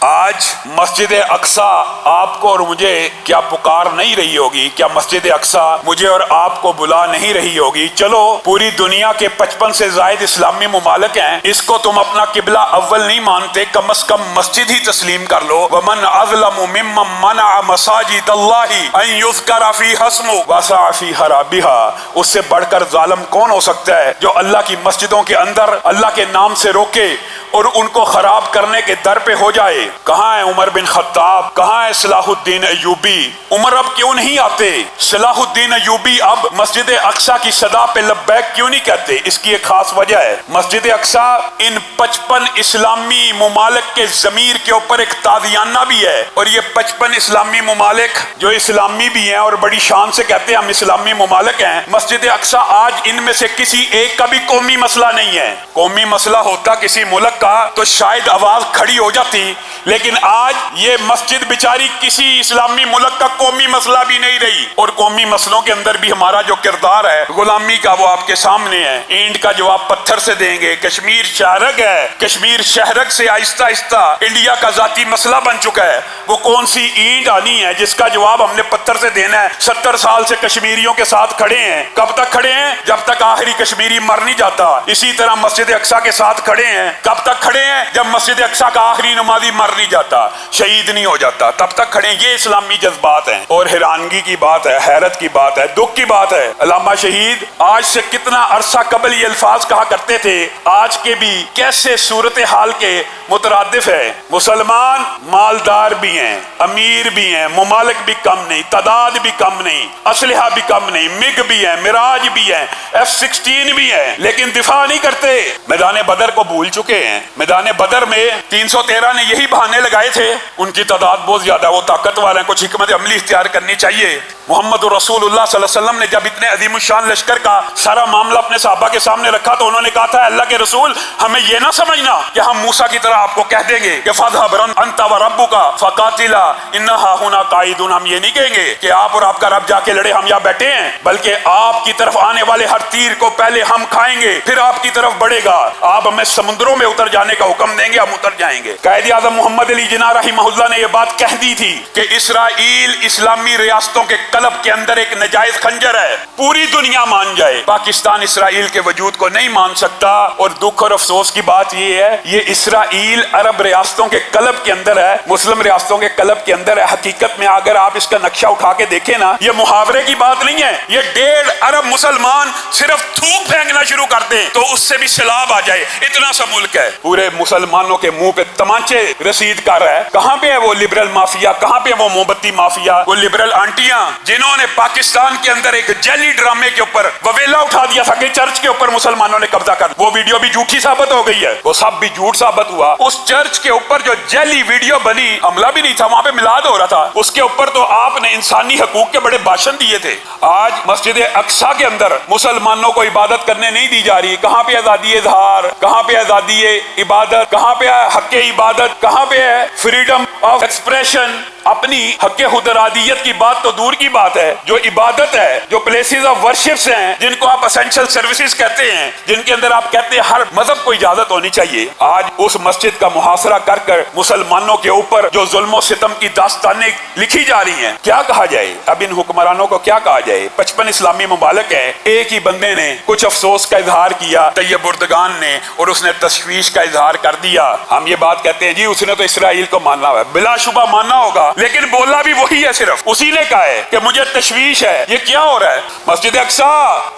آج مسجد اقصی آپ کو اور مجھے کیا پکار نہیں رہی ہوگی؟ کیا مسجد اقصی مجھے اور آپ کو بلا نہیں رہی ہوگی؟ چلو پوری دنیا کے 55 سے زائد اسلامی ممالک ہیں، اس کو تم اپنا قبلہ اول نہیں مانتے، کم از کم مسجد ہی تسلیم کر لو۔ ومن اظلم ممن منع مساجد اللہ ان یذکر فیہا اسمہ وسعی فی خرابها، اس سے بڑھ کر ظالم کون ہو سکتا ہے جو اللہ کی مسجدوں کے اندر اللہ کے نام سے روکے اور ان کو خراب کرنے کے در پہ ہو جائے؟ کہاں ہے عمر بن خطاب؟ کہاں ہے صلاح الدین ایوبی؟ عمر اب کیوں نہیں آتے؟ صلاح الدین ایوبی اب مسجد اقصی کی صدا پہ لبیک کیوں نہیں کہتے؟ اس کی ایک خاص وجہ ہے، مسجد اقصی ان 55 اسلامی ممالک کے ضمیر کے اوپر ایک تازیانہ بھی ہے، اور یہ 55 اسلامی ممالک جو اسلامی بھی ہیں اور بڑی شان سے کہتے ہیں ہم اسلامی ممالک ہیں، مسجد اقصی آج ان میں سے کسی ایک کا بھی قومی مسئلہ نہیں ہے۔ قومی مسئلہ ہوتا کسی ملک کا تو شاید آواز کھڑی ہو جاتی، لیکن آج یہ مسجد بیچاری کسی اسلامی ملک کا قومی مسئلہ بھی نہیں رہی۔ اور قومی مسئلوں کے اندر بھی ہمارا جو کردار ہے غلامی کا وہ آپ کے سامنے ہے۔ اینٹ کا جواب پتھر سے دیں گے۔ کشمیر شہرک ہے، کشمیر شہرک سے آہستہ آہستہ انڈیا کا ذاتی مسئلہ بن چکا ہے۔ وہ کون سی اینٹ آنی ہے جس کا جواب ہم نے پتھر سے دینا ہے؟ 70 سال سے کشمیریوں کے ساتھ کھڑے ہیں۔ کب تک کھڑے ہیں؟ جب تک آخری کشمیری مر نہیں جاتا۔ اسی طرح مسجد اقصی کے ساتھ کھڑے ہیں۔ کب تک کھڑے ہیں؟ جب مسجد اقصی کا آخری نمازی مر نہیں جاتا، شہید نہیں ہو جاتا، تب تک کھڑے ہیں۔ یہ اسلامی جذبات ہیں، اور حیرانگی کی بات ہے، حیرت کی بات ہے، دکھ کی بات ہے، علامہ شہید آج سے کتنا عرصہ قبل یہ الفاظ کہا کرتے تھے، آج کے بھی کیسے صورتحال کے مترادف ہے۔ مسلمان مالدار بھی ہیں، امیر بھی ہیں، ممالک بھی کم نہیں، تعداد بھی کم نہیں، اسلحہ بھی کم نہیں، مگ بھی ہیں، مراج بھی ہیں، F-16 بھی ہیں، لیکن دفاع نہیں کرتے۔ میدان بدر کو بھول چکے ہیں۔ میدان بدر میں 313 نے یہی بہانے لگائے تھے، ان کی تعداد بہت زیادہ، وہ طاقت والے ہیں، کچھ حکمت عملی اختیار کرنی چاہیے۔ محمد رسول اللہ صلی اللہ علیہ وسلم نے جب اتنے عظیم الشان لشکر کا سارا معاملہ اپنے صحابہ کے سامنے رکھا تو انہوں نے کہا تھا اللہ کے رسول ہمیں یہ نہ سمجھنا کہ ہم موسیٰ کی طرح آپ کو کہہ دیں گے کہ فَاذْهَبْ أَنْتَ وَرَبُّكَ فَقَاتِلَا إِنَّهَا هُنَا قَاعِدُونَ، ہم یہ نہیں کہیں گے کہ آپ اور آپ کا رب جا کے لڑے ہم یہاں بیٹھے ہیں، بلکہ آپ کی طرف آنے والے ہر تیر کو پہلے ہم کھائیں گے پھر آپ کی طرف بڑھے گا، آپ ہمیں سمندروں میں اتر جانے کا حکم دیں گے ہم اتر جائیں گے۔ قائد اعظم محمد علی جناح رحمہ اللہ نے یہ بات کہہ دی تھی کہ اسرائیل اسلامی ریاستوں کے قلب کے اندر ایک نجائز خنجر ہے، پوری دنیا مان جائے، پاکستان اسرائیل کے وجود کو نہیں مان سکتا۔ اور دکھ اور افسوس کی بات یہ ہے یہ اسرائیل عرب ریاستوں کے قلب کے اندر ہے، مسلم ریاستوں کے قلب کے اندر ہے۔ حقیقت میں اگر آپ اس کا نقشہ اٹھا کے دیکھیں نا، یہ محاورے کی بات نہیں ہے، یہ 1.5 ارب مسلمان صرف تھوک پھینکنا شروع کر دیں تو اس سے بھی سیلاب آ جائے، اتنا سا ملک ہے۔ پورے مسلمانوں کے منہ پہ تمانچے رسید کر رہا ہے۔ کہاں پہ ہے وہ لبرل مافیا؟ کہاں پہ وہ موم بتی مافیا؟ وہ لبرل آنٹیاں جنہوں نے پاکستان کے اندر ایک جیلی ڈرامے کے اوپر وویلا اٹھا دیا تھا کہ چرچ کے اوپر مسلمانوں نے قبضہ کر، وہ ویڈیو بھی جھوٹی ثابت ہو گئی ہے، وہ سب بھی جھوٹ ثابت ہوا۔ اس چرچ کے اوپر جو جیلی ویڈیو بنی، حملہ بھی نہیں تھا، وہاں پہ میلاد ہو رہا تھا، اس کے اوپر تو آپ نے انسانی حقوق کے بڑے بھاشن دیے تھے۔ آج مسجد اقصی کے اندر مسلمانوں کو عبادت کرنے نہیں دی جا رہی۔ کہاں پہ آزادی اظہار؟ کہاں پہ آزادی عبادت؟ کہاں پہ ہے حق عبادت؟ کہاں پہ ہے فریڈم آف ایکسپریشن؟ اپنی حق خود ارادیت کی بات تو دور کی بات ہے، جو عبادت ہے، جو پلیسز آف ورشپس ہیں، جن کو آپ اسینشل سروسز کہتے ہیں، جن کے اندر آپ کہتے ہیں ہر مذہب کو اجازت ہونی چاہیے، آج اس مسجد کا محاصرہ کر کر مسلمانوں کے اوپر جو ظلم و ستم کی داستانیں لکھی جا رہی ہیں، کیا کہا جائے؟ اب ان حکمرانوں کو کیا کہا جائے؟ 55 اسلامی ممالک ہیں، ایک ہی بندے نے کچھ افسوس کا اظہار کیا، طیب اردگان نے، اور اس نے تشویش کا اظہار کر دیا۔ ہم یہ بات کہتے ہیں جی اس نے تو اسرائیل کو ماننا ہے، بلا شبہ ماننا ہوگا، لیکن بولا بھی وہی ہے، صرف اسی نے کہا ہے کہ مجھے تشویش ہے۔ یہ کیا ہو رہا ہے؟ مسجد اقصی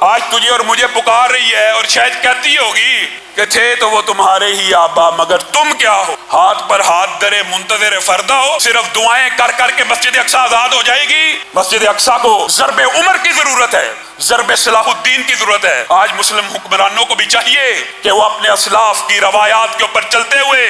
آج تجھے اور مجھے پکار رہی ہے، اور شاید کہتی ہوگی کہ تھے تو وہ تمہارے ہی آبا مگر تم کیا ہو؟ ہاتھ پر ہاتھ درے منتظر فردہ ہو، صرف دعائیں کر کر کے مسجد اقصی آزاد ہو جائے گی؟ مسجد اقصی کو ضرب عمر کی ضرورت ہے، ضرب صلاح الدین کی ضرورت ہے۔ آج مسلم حکمرانوں کو بھی چاہیے کہ وہ اپنے اسلاف کی روایات کے اوپر چلتے ہوئے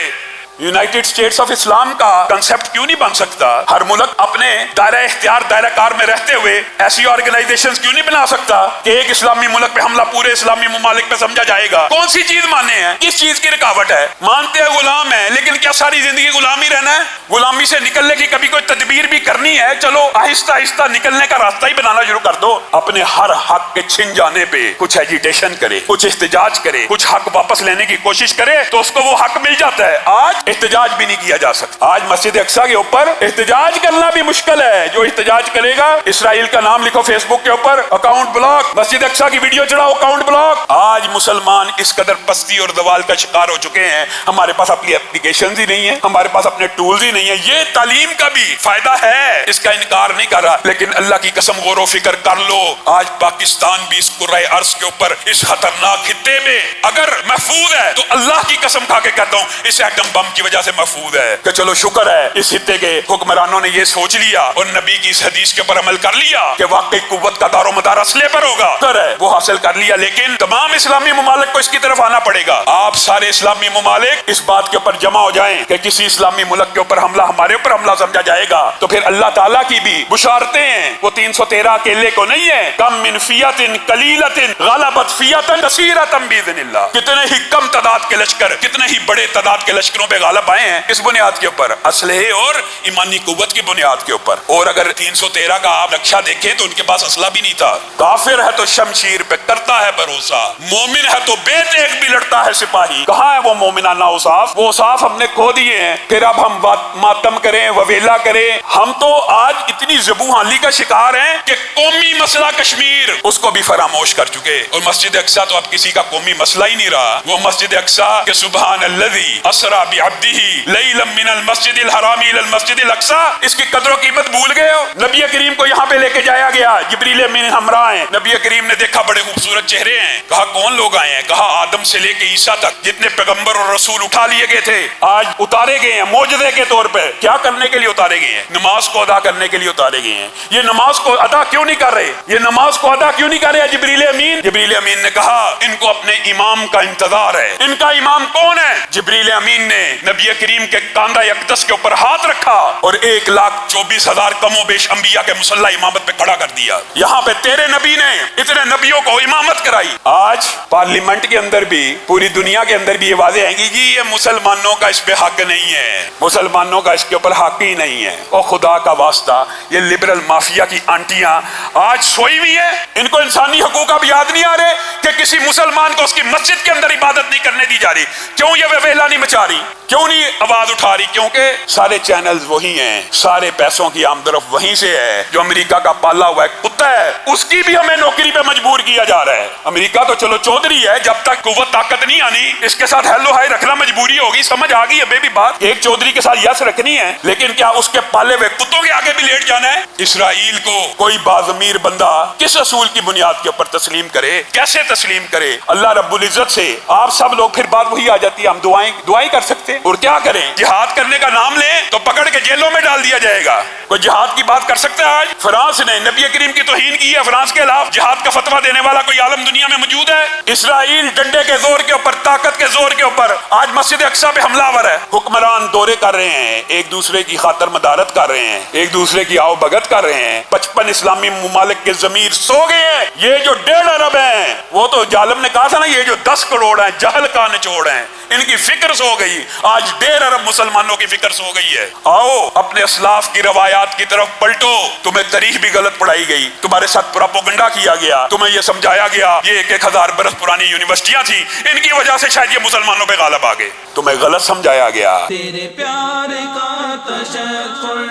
یونائٹڈ اسٹیٹس آف اسلام کا کنسپٹ کیوں نہیں بن سکتا؟ ہر ملک اپنے دائرہ اختیار دائرہ کار میں رہتے ہوئے ایسی آرگنائزیشنز کیوں نہیں بنا سکتا کہ ایک اسلامی ملک پہ حملہ پورے اسلامی ممالک پہ سمجھا جائے گا؟ کون سی چیز مانے ہیں؟ کس چیز کی رکاوٹ ہے؟ مانتے ہیں غلام ہیں، لیکن کیا ساری زندگی غلام ہی رہنا ہے؟ غلامی سے نکلنے کی کبھی کوئی تدبیر بھی کرنی ہے؟ چلو آہستہ آہستہ نکلنے کا راستہ ہی بنانا شروع کر دو۔ اپنے ہر حق کے چھن جانے پہ کچھ ایجیٹیشن کرے، کچھ احتجاج کرے، کچھ حق واپس لینے کی کوشش کرے تو اس کو وہ حق مل جاتا ہے۔ آج احتجاج بھی نہیں کیا جا سکتا۔ آج مسجد اقصیٰ کے اوپر احتجاج کرنا بھی مشکل ہے۔ جو احتجاج کرے گا اسرائیل کا نام لکھو فیس بک کے اوپر، اکاؤنٹ بلاک، مسجد اقصیٰ کی ویڈیو چڑھاؤ، اکاؤنٹ بلاک۔ آج مسلمان اس قدر پستی اور زوال کا شکار ہو چکے ہیں، ہمارے پاس اپنی اپلیکیشنز ہی نہیں ہیں، ہمارے پاس اپنے ٹولز ہی نہیں ہیں۔ یہ تعلیم کا بھی فائدہ ہے، اس کا انکار نہیں کر رہا، لیکن اللہ کی قسم غور و فکر کر لو، آج پاکستان بھی اس کرۂ ارض کے اوپر اس خطرناک خطے میں اگر محفوظ ہے تو اللہ کی قسم کھا کے کہتا ہوں اس ایٹم بم کی وجہ سے محفوظ ہے۔ کہ چلو شکر ہے اس خطے کے حکمرانوں نے یہ سوچ لیا اور نبی کی اس حدیث کے اوپر عمل کر لیا کہ واقعی قوت کا دار و مدار اسلحے پر ہوگا، وہ حاصل کر لیا، لیکن تمام اسلامی ممالک کو اس کی طرف آنا پڑے گا۔ آپ سارے اسلامی ممالک اس بات کے اوپر جمع ہو جائیں کہ کسی اسلامی ملک کے اوپر حملہ ہمارے اوپر حملہ سمجھا جائے گا تو پھر اللہ تعالیٰ کی بھی بشارتیں ہیں، وہ 313 اکیلے کو نہیں ہے۔ کم من فیۃ قلیلۃ غلبت فیۃ کثیرۃ باذن اللہ، کتنے ہی کم تعداد کے لشکر کتنے ہی بڑے تعداد کے لشکروں پہ غالب آئے ہیں، اس بنیاد کے اوپر، اسلحے اور ایمانی قوت کی بنیاد کے اوپر۔ اور اگر 313 کا آپ نقشہ دیکھیں تو ان کے پاس اسلحہ بھی نہیں تھا۔ کافر ہے تو شمشیر پہ کرتا ہے بھروسہ، مومن ہے تو بے دیکھ بھی لڑتا ہے سپاہی۔ کہاں ہے وہ مومنانہ اوصاف؟ وہ اوصاف ہم نے کھو دیے ہیں، پھر اب ہم ماتم کریں، وویلا کریں۔ ہم تو آج اتنی زبوحالی کا شکار ہیں کہ قومی مسئلہ کشمیر اس کو بھی فراموش کر چکے، اور مسجد اقصیٰ تو اب کسی کا قومی مسئلہ ہی نہیں رہا۔ وہ مسجد اقصیٰ کہ سبحان الذی اسریٰ بعبدہ لیلا من المسجد الحرام الی المسجد الاقصیٰ، اس کی قدر و قیمت بھول گئے ہو؟ نبی کریم کو یہاں پہ لے کے جایا گیا، جبریل امین ہمراہ ہیں، نبی کریم نے دیکھا بڑے خوبصورت چہرے ہیں، کہا کون لوگ آئے ہیں؟ کہا آدم سے لے کے عیسیٰ تک جتنے پیغمبر اور رسول اٹھا لیے گئے تھے آج اتارے گئے ہیں معجزے کے طور پہ۔ کیا کرنے کے لیے اتارے گئے ہیں؟ نماز کو ادا کرنے کے لیے اتارے گئے ہیں۔ یہ نماز کو ادا کیوں نہیں کر رہے؟ یہ نماز کو ادا کیوں نہیں کر رہے جبریل امین؟ جبریل امین نے کہا ان کو اپنے امام کا انتظار ہے۔ ان کا امام کون ہے؟ جبریل امین نے نبی کریم کے کاندھہ اقدس کے اوپر ہاتھ رکھا اور 1,24,000 کم و بیش انبیاء کے مسلح امامت پہ کھڑا کر دیا۔ یہاں پہ تیرے نبی نے اتنے نبیوں کو امامت کرائی۔ آج پارلیمنٹ کے اندر بھی، پوری دنیا کے اندر بھی یہ واضح ہے کہ جی یہ مسلمانوں کا اس پہ حق نہیں ہے، مسلمانوں کا اس کے اوپر حق ہی نہیں ہے۔ اور خدا کا واسطہ یہ لبرل مافیا کی آنٹیاں آج سوئی ہوئی ہیں، ان کو انسانی حقوق اب یاد نہیں آ رہے کہ کسی مسلمان کو اس کی مسجد کے اندر عبادت نہیں کرنے دی جا رہی؟ کیوں یہ ویلا نہیں مچا رہی؟ کیوں نہیں آواز اٹھا رہی؟ کیونکہ سارے چینلز وہی ہیں، سارے پیسوں کی آمدرف وہیں سے ہے۔ جو امریکہ کا پالا ہوا ہے کتا ہے، اس کی بھی ہمیں نوکری پہ مجبور کیا جا رہا ہے۔ امریکہ تو چلو چودھری ہے، جب تک قوت طاقت نہیں آنی اس کے ساتھ ہیلو ہائی رکھنا مجبوری ہوگی۔ سمجھ آ گئی ہے بھی بات، ایک چودھری کے ساتھ یس رکھنی ہے، لیکن کیا اس کے پالے ہوئے کتوں کے آگے بھی لیٹ جانا ہے؟ اسرائیل کو کوئی باضمیر بندہ کس اصول کی بنیاد کے اوپر تسلیم کرے؟ کیسے تسلیم کرے؟ اللہ رب العزت سے آپ سب لوگ پھر بات وہی آ جاتی ہے، ہم دعائیں کر سکتے ہیں اور کیا کریں؟ جہاد کرنے کا نام لیں تو پکڑ کے جیلوں میں ڈال دیا جائے گا۔ کوئی جہاد کی بات کر سکتا ہے؟ آج فرانس نے نبی کریم کی توہین کی ہے، فرانس کے خلاف جہاد کا فتویٰ دینے والا کوئی عالم دنیا میں موجود ہے؟ اسرائیل ڈنڈے کے زور کے اوپر، طاقت کے زور کے اوپر آج مسجد اقصیٰ پہ حملہ آور ہے۔ حکمران دورے کر رہے ہیں، ایک دوسرے کی خاطر مدارت کر رہے ہیں، ایک دوسرے کی آؤ بھگت کر رہے ہیں۔ 55 اسلامی ممالک کے ضمیر سو گئے ہیں۔ یہ جو 1.5 ارب ہیں، وہ تو ظالم نے کہا تھا نا، یہ جو 10 کروڑ ہیں جہل کا نچوڑ ہیں، ان کی فکر سو گئی۔ آج 1.5 ارب مسلمانوں کی فکر سو گئی ہے۔ آؤ اپنے اسلاف کی روایات کی طرف پلٹو۔ تمہیں تاریخ بھی غلط پڑھائی گئی، تمہارے ساتھ پروپیگنڈا کیا گیا، تمہیں یہ سمجھایا گیا یہ 1,000 برس پرانی یونیورسٹیاں تھیں، ان کی وجہ سے شاید یہ مسلمانوں پہ غالب آ گئے، تمہیں غلط سمجھایا گیا۔ تیرے پیار کا تشکر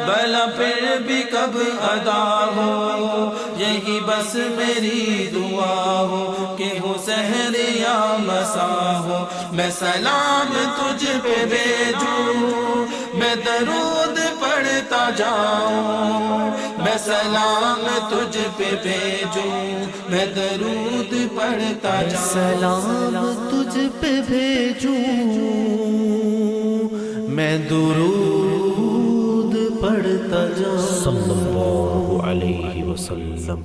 بھلا پھر بھی کب ادا ہو، یہی بس میری دعا ہو کہ ہو سحر یا مساء ہو۔ میں سلام تجھ پہ بھیجوں، میں درود پڑھتا جاؤں، میں سلام تجھ پہ بھیجوں، میں درود پڑھتا جاؤں، سلام تجھ پہ بھیجوں، میں درود پڑھتا جاؤں، صلی اللہ علیہ وسلم۔